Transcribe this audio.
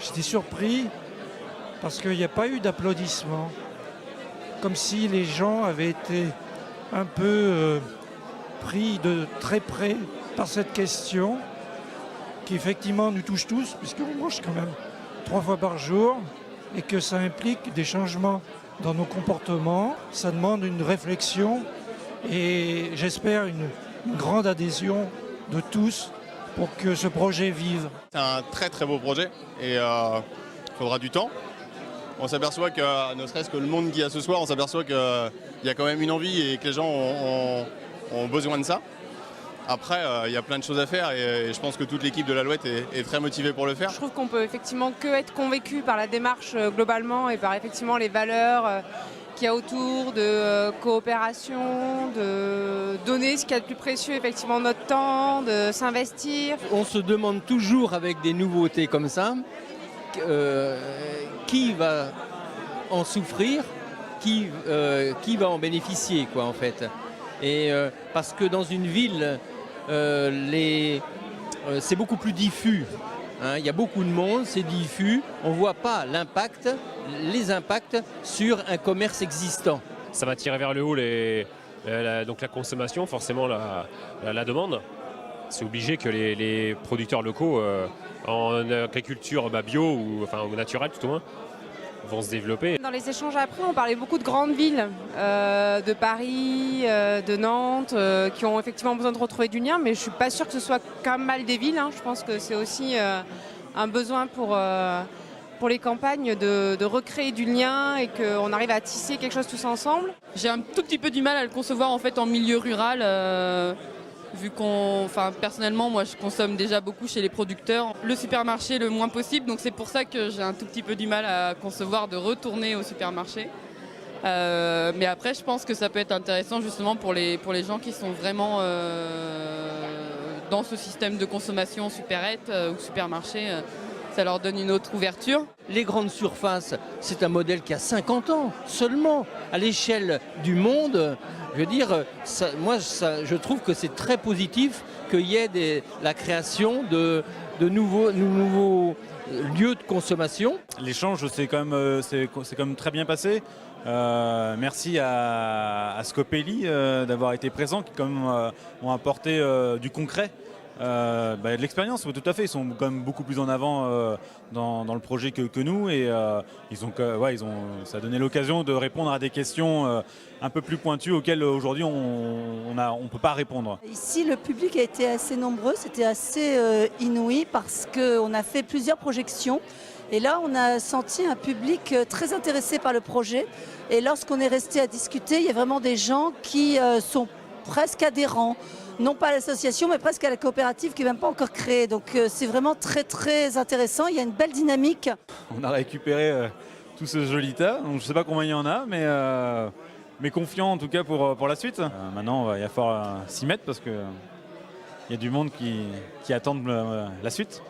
J'étais surpris parce qu'il n'y a pas eu d'applaudissements. Comme si les gens avaient été un peu pris de très près par cette question qui effectivement nous touche tous, puisqu'on mange quand même 3 fois par jour et que ça implique des changements dans nos comportements. Ça demande une réflexion et j'espère une grande adhésion de tous pour que ce projet vive. C'est un très très beau projet et il faudra du temps. On s'aperçoit que, ne serait-ce que le monde qu'il y a ce soir, on s'aperçoit qu'il y a quand même une envie et que les gens ont besoin de ça. Après, il y a plein de choses à faire et je pense que toute l'équipe de l'Alouette est très motivée pour le faire. Je trouve qu'on peut effectivement que être convaincu par la démarche globalement et par effectivement les valeurs qu'il y a autour de coopération, de donner ce qu'il y a de plus précieux, effectivement notre temps, de s'investir. On se demande toujours avec des nouveautés comme ça, qui va en souffrir, qui va en bénéficier, quoi, en fait. Et parce que dans une ville, c'est beaucoup plus diffus. Hein, il y a beaucoup de monde, c'est diffus. On ne voit pas les impacts sur un commerce existant. Ça va tirer vers le haut donc la consommation, forcément la demande. C'est obligé que les producteurs locaux en agriculture bio ou naturelle tout au moins vont se développer. Dans les échanges après, on parlait beaucoup de grandes villes, de Paris, de Nantes, qui ont effectivement besoin de retrouver du lien, mais je ne suis pas sûre que ce soit qu'un mal des villes. Hein. Je pense que c'est aussi un besoin pour les campagnes de recréer du lien et qu'on arrive à tisser quelque chose tous ensemble. J'ai un tout petit peu du mal à le concevoir en fait en milieu rural. Vu personnellement, moi, je consomme déjà beaucoup chez les producteurs. Le supermarché, le moins possible. Donc, c'est pour ça que j'ai un tout petit peu du mal à concevoir de retourner au supermarché. Mais après, je pense que ça peut être intéressant justement pour les gens qui sont vraiment dans ce système de consommation supérette ou supermarché. Ça leur donne une autre ouverture. Les grandes surfaces, c'est un modèle qui a 50 ans seulement. À l'échelle du monde, je veux dire, je trouve que c'est très positif qu'il y ait la création de nouveaux lieux de consommation. L'échange, c'est quand même très bien passé. Merci à Scopelli d'avoir été présent, qui quand même ont apporté du concret. De l'expérience, tout à fait. Ils sont quand même beaucoup plus en avant dans le projet que nous et ça a donné l'occasion de répondre à des questions un peu plus pointues auxquelles aujourd'hui on peut pas répondre. Ici, le public a été assez nombreux, c'était assez inouï parce qu'on a fait plusieurs projections et là on a senti un public très intéressé par le projet et lorsqu'on est resté à discuter, il y a vraiment des gens qui sont presque adhérents. Non pas à l'association, mais presque à la coopérative qui n'est même pas encore créée. Donc c'est vraiment très très intéressant, il y a une belle dynamique. On a récupéré tout ce joli tas, donc je ne sais pas combien il y en a, mais confiant en tout cas pour la suite. Maintenant, il va falloir s'y mettre parce qu'il y a du monde qui attend la suite.